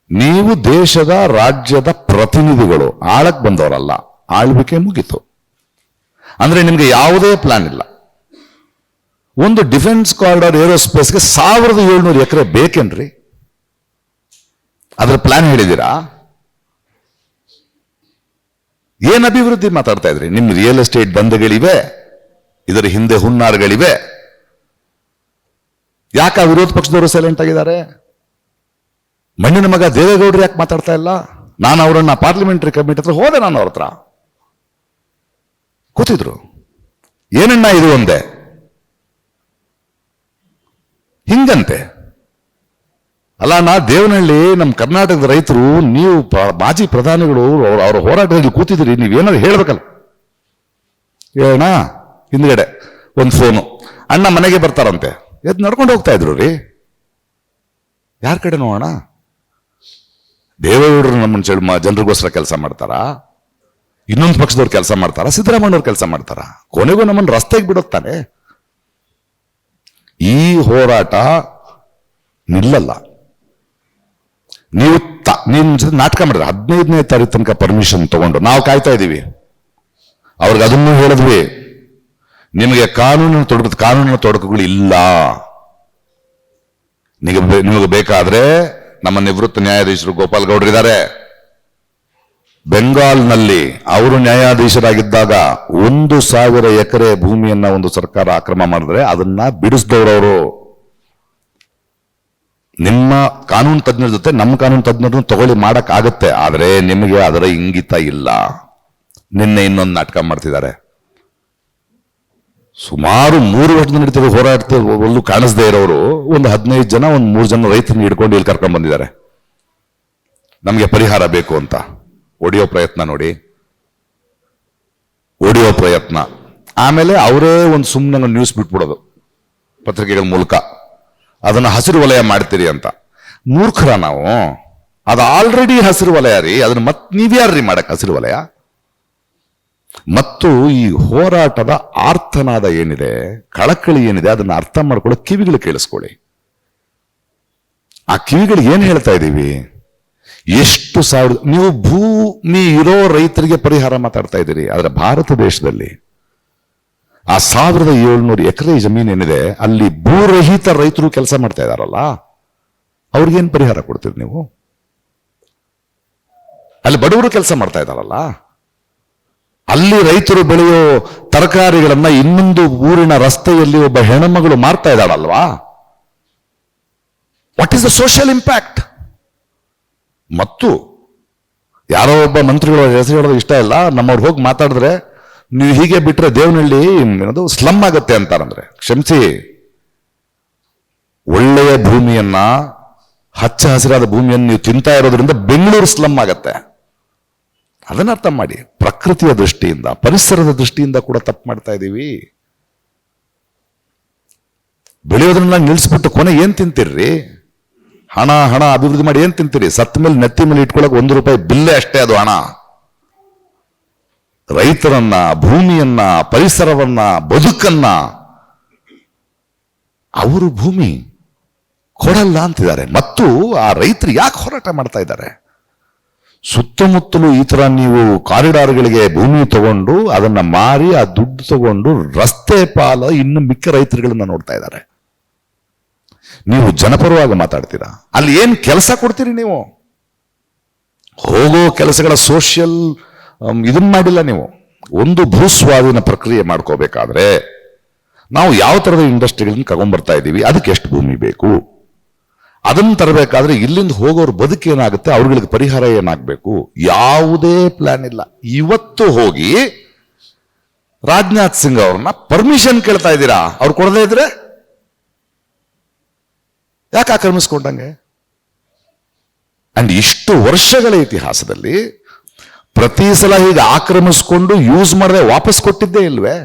ನೀವು ದೇಶದ ರಾಜ್ಯದ ಪ್ರತಿನಿಧಿಗಳು, ಆಳಕ್ಕೆ ಬಂದವರಲ್ಲ. ಆಳ್ವಿಕೆ ಮುಗಿತು ಅಂದ್ರೆ ನಿಮ್ಗೆ ಯಾವುದೇ ಪ್ಲಾನ್ ಇಲ್ಲ. ಒಂದು ಡಿಫೆನ್ಸ್ ಕಾರಿಡಾರ್ ಏರೋಸ್ಪೇಸ್ಗೆ 1700 ಎಕರೆ ಬೇಕೇನ್ರಿ? ಅದ್ರ ಪ್ಲಾನ್ ಹೇಳಿದ್ದೀರಾ? ಏನ್ ಅಭಿವೃದ್ಧಿ ಮಾತಾಡ್ತಾ ಇದ್ರಿ? ನಿಮ್ ರಿಯಲ್ ಎಸ್ಟೇಟ್ ದಂಧೆಗಳಿವೆ, ಇದರ ಹಿಂದೆ ಹುನ್ನಾರಗಳಿವೆ. ಯಾಕೆ ವಿರೋಧ ಪಕ್ಷದವರು ಸೈಲೆಂಟ್ ಆಗಿದ್ದಾರೆ? ಮಣ್ಣಿನ ಮಗ ದೇವೇಗೌಡರು ಯಾಕೆ ಮಾತಾಡ್ತಾ ಇಲ್ಲ? ನಾನು ಅವರನ್ನ ಪಾರ್ಲಿಮೆಂಟರಿ ಕಮಿಟಿ ಹತ್ರ ಹೋದೆ, ನಾನು ಅವ್ರ ಹತ್ರ ಕೂತಿದ್ರು. ಏನಣ್ಣ ಇದು ಒಂದೇ ಹಿಂಗಂತೆ ಅಲ್ಲ ನಾ ದೇವನಹಳ್ಳಿ ನಮ್ಮ ಕರ್ನಾಟಕದ ರೈತರು, ನೀವು ಮಾಜಿ ಪ್ರಧಾನಿಗಳು ಅವರ ಹೋರಾಟದಲ್ಲಿ ಕೂತಿದ್ರಿ, ನೀವೇನಾದ್ರು ಹೇಳ್ಬೇಕಲ್ಲ. ಹೇಳೋಣ. ಹಿಂದ್ಗಡೆ ಒಂದು ಫೋನು, ಅಣ್ಣ ಮನೆಗೆ ಬರ್ತಾರಂತೆ. ಎದ್ದು ನಡ್ಕೊಂಡು ಹೋಗ್ತಾ ಇದ್ರು ರೀ. ಯಾರ ಕಡೆ ನೋಡೋಣ? ದೇವೇಗೌಡರು ನಮ್ಮನ್ನ ಜನರಿಗೋಸ್ಕರ ಕೆಲಸ ಮಾಡ್ತಾರಾ? ಇನ್ನೊಂದು ಪಕ್ಷದವ್ರು ಕೆಲಸ ಮಾಡ್ತಾರಾ? ಸಿದ್ದರಾಮಯ್ಯವ್ರು ಕೆಲಸ ಮಾಡ್ತಾರಾ? ಕೊನೆಗೂ ನಮ್ಮನ್ನು ರಸ್ತೆಗೆ ಬಿಡುತ್ತಾನೆ. ಈ ಹೋರಾಟ ನಿಲ್ಲಲ್ಲ. ನೀವು ನಾಟಕ ಮಾಡಿದ್ರೆ 15ನೇ ತಾರೀಕು ತನಕ ಪರ್ಮಿಷನ್ ತಗೊಂಡು ನಾವು ಕಾಯ್ತಾ ಇದ್ದೀವಿ. ಅವ್ರಿಗೆ ಅದನ್ನು ಹೇಳಿದ್ವಿ, ನಿಮಗೆ ಕಾನೂನಿನ ತೊಡಕುಗಳು ಇಲ್ಲ. ನಿಮಗೆ ಬೇಕಾದ್ರೆ ನಮ್ಮ ನಿವೃತ್ತ ನ್ಯಾಯಾಧೀಶರು ಗೋಪಾಲ್ ಗೌಡ್ರು ಇದ್ದಾರೆ. ಬೆಂಗಾಲ್ನಲ್ಲಿ ಅವರು ನ್ಯಾಯಾಧೀಶರಾಗಿದ್ದಾಗ 1000 ಎಕರೆ ಭೂಮಿಯನ್ನ ಒಂದು ಸರ್ಕಾರ ಆಕ್ರಮ ಮಾಡಿದ್ರೆ ಅದನ್ನ ಬಿಡಿಸಿದವರು. ನಿಮ್ಮ ಕಾನೂನು ತಜ್ಞರ ಜೊತೆ ನಮ್ಮ ಕಾನೂನು ತಜ್ಞರನ್ನು ತಗೊಳ್ಳಿ ಮಾಡಕ್ ಆಗತ್ತೆ, ಆದ್ರೆ ನಿಮಗೆ ಅದರ ಇಂಗಿತ ಇಲ್ಲ. ನಿನ್ನೆ ಇನ್ನೊಂದು ನಾಟಕ ಮಾಡ್ತಿದ್ದಾರೆ. ಸುಮಾರು 3 ವರ್ಷದಿಂದ ನಡೀತಿರೋ ಹೋರಾಟದಲ್ಲೂ ಕಾಣಿಸದೇ ಇರೋರು ಒಂದು 15 ಜನ, ಒಂದು 3 ಜನ ರೈತರನ್ನ ಹಿಡ್ಕೊಂಡು ಇಲ್ಲಿ ಕರ್ಕೊಂಡ್ ಬಂದಿದ್ದಾರೆ. ನಮಗೆ ಪರಿಹಾರ ಬೇಕು ಅಂತ ಒಡೆಯೋ ಪ್ರಯತ್ನ ನೋಡಿ, ಒಡೆಯೋ ಪ್ರಯತ್ನ. ಆಮೇಲೆ ಅವರೇ ಒಂದು ಸುಮ್ಮನೆ ನ್ಯೂಸ್ ಬಿಟ್ಬಿಡೋದು ಪತ್ರಿಕೆಗಳ ಮೂಲಕ, ಅದನ್ನ ಹಸಿರು ವಲಯ ಮಾಡ್ತೀರಿ ಅಂತ. ಮೂರ್ಖರ ನಾವು? ಅದು ಆಲ್ರೆಡಿ ಹಸಿರು ವಲಯ ರೀ, ಅದನ್ನ ನೀವ್ಯಾರ್ರಿ ಮಾಡಕ್ ಹಸಿರು ವಲಯ? ಮತ್ತು ಈ ಹೋರಾಟದ ಆರ್ತನಾದ ಏನಿದೆ, ಕಳಕಳಿ ಏನಿದೆ, ಅದನ್ನ ಅರ್ಥ ಮಾಡ್ಕೊಳ್ಳೋ ಕಿವಿಗಳು ಕೇಳಿಸ್ಕೊಳ್ಳಿ. ಆ ಕಿವಿಗಳು ಏನ್ ಹೇಳ್ತಾ ಇದ್ದೀವಿ? ಎಷ್ಟು ಸಾವಿರ ನೀವು ಭೂಮಿ ಇರೋ ರೈತರಿಗೆ ಪರಿಹಾರ ಮಾತಾಡ್ತಾ ಇದ್ದೀರಿ. ಆದ್ರೆ ಭಾರತ ದೇಶದಲ್ಲಿ ಆ 1700 ಎಕರೆ ಜಮೀನು ಏನಿದೆ, ಅಲ್ಲಿ ಭೂರಹಿತ ರೈತರು ಕೆಲಸ ಮಾಡ್ತಾ ಇದಾರಲ್ಲ, ಅವ್ರಿಗೇನ್ ಪರಿಹಾರ ಕೊಡ್ತೀರಿ ನೀವು? ಅಲ್ಲಿ ಬಡವರು ಕೆಲಸ ಮಾಡ್ತಾ ಇದಾರಲ್ಲ, ಅಲ್ಲಿ ರೈತರು ಬೆಳೆಯೋ ತರಕಾರಿಗಳನ್ನ ಇನ್ನೊಂದು ಊರಿನ ರಸ್ತೆಯಲ್ಲಿ ಒಬ್ಬ ಹೆಣ್ಮಗಳು ಮಾರ್ತಾ ಇದ್ದಾಳಲ್ವಾ? What is the social impact? ಮತ್ತು ಯಾರೋ ಒಬ್ಬ ಮಂತ್ರಿಗಳ ಹೆಸರು ಹೇಳೋದು ಇಷ್ಟ ಇಲ್ಲ, ನಮ್ಮವ್ರು ಹೋಗಿ ಮಾತಾಡಿದ್ರೆ ನೀವು ಹೀಗೆ ಬಿಟ್ರೆ ದೇವನಹಳ್ಳಿ ಏನದು ಸ್ಲಮ್ ಆಗತ್ತೆ ಅಂತಾರಂದ್ರೆ, ಕ್ಷಮಿಸಿ, ಒಳ್ಳೆಯ ಭೂಮಿಯನ್ನ, ಹಚ್ಚ ಹಸಿರಾದ ಭೂಮಿಯನ್ನು ನೀವು ತಿಂತಾ ಇರೋದ್ರಿಂದ ಬೆಂಗಳೂರು ಸ್ಲಮ್ ಆಗತ್ತೆ. ಅದನ್ನ ಅರ್ಥ ಮಾಡಿ. ಪ್ರಕೃತಿಯ ದೃಷ್ಟಿಯಿಂದ, ಪರಿಸರದ ದೃಷ್ಟಿಯಿಂದ ಕೂಡ ತಪ್ಪು ಮಾಡ್ತಾ ಇದ್ದೀವಿ. ಬೆಳೆಯೋದ್ರನ್ನ ನಿಲ್ಲಿಸ್ಬಿಟ್ಟು ಕೊನೆ ಏನ್ ತಿಂತೀರ್ರಿ? ಹಣ ಹಣ ಅಭಿವೃದ್ಧಿ ಮಾಡಿ ಏನ್ ತಿಂತೀರಿ? ಸತ್ತ ಮೇಲೆ ನೆತ್ತಿ ಮೇಲೆ ಇಟ್ಕೊಳಕ್ ₹1 ಬಿಲ್ಲೇ ಅಷ್ಟೇ ಅದು ಹಣ. ರೈತರನ್ನ, ಭೂಮಿಯನ್ನ, ಪರಿಸರವನ್ನ, ಬದುಕನ್ನ ಅವರು ಭೂಮಿ ಕೊಡಲ್ಲ ಅಂತಿದ್ದಾರೆ. ಮತ್ತು ಆ ರೈತರು ಯಾಕೆ ಹೋರಾಟ ಮಾಡ್ತಾ ಇದ್ದಾರೆ? ಸುತ್ತಮುತ್ತಲು ಈ ತರ ನೀವು ಕಾರಿಡಾರ್ಗಳಿಗೆ ಭೂಮಿ ತಗೊಂಡು ಅದನ್ನ ಮಾರಿ ಆ ದುಡ್ಡು ತಗೊಂಡು ರಸ್ತೆ ಪಾಲ ಇನ್ನು ಮಿಕ್ಕ ರೈತರುಗಳನ್ನ ನೋಡ್ತಾ ಇದ್ದಾರೆ. ನೀವು ಜನಪರವಾಗಿ ಮಾತಾಡ್ತೀರಾ, ಅಲ್ಲಿ ಏನ್ ಕೆಲಸ ಕೊಡ್ತೀರಿ ನೀವು? ಹೋಗೋ ಕೆಲಸಗಳ ಸೋಷಿಯಲ್ ಇದನ್ನ ಮಾಡಿಲ್ಲ ನೀವು. ಒಂದು ಭೂಸ್ವಾಧೀನ ಪ್ರಕ್ರಿಯೆ ಮಾಡ್ಕೋಬೇಕಾದ್ರೆ ನಾವು ಯಾವ ತರದ ಇಂಡಸ್ಟ್ರಿಗಳನ್ನ ತಗೊಂಡ್ಬರ್ತಾ ಇದ್ದೀವಿ, ಅದಕ್ಕೆ ಎಷ್ಟು ಭೂಮಿ ಬೇಕು, ಅದನ್ನ ತರಬೇಕಾದ್ರೆ ಇಲ್ಲಿಂದ ಹೋಗೋರು ಬದುಕು ಏನಾಗುತ್ತೆ, ಅವ್ರಗಳಿಗೆ ಪರಿಹಾರ ಏನಾಗಬೇಕು, ಯಾವುದೇ ಪ್ಲಾನ್ ಇಲ್ಲ. ಇವತ್ತು ಹೋಗಿ ರಾಜನಾಥ್ ಸಿಂಗ್ ಅವ್ರನ್ನ ಪರ್ಮಿಷನ್ ಕೇಳ್ತಾ ಇದ್ದೀರಾ, ಅವ್ರು ಕೊಡದೇ ಇದ್ರೆ ಯಾಕೆ ಆಕ್ರಮಿಸ್ಕೊಂಡಂಗೆ? ಅಂಡ್ ಇಷ್ಟು ವರ್ಷಗಳ ಇತಿಹಾಸದಲ್ಲಿ ಪ್ರತಿ ಸಲ ಹೀಗೆ ಆಕ್ರಮಿಸ್ಕೊಂಡು ಯೂಸ್ ಮಾಡದೆ ವಾಪಸ್ ಕೊಟ್ಟಿದ್ದೇ ಇಲ್ವೇ?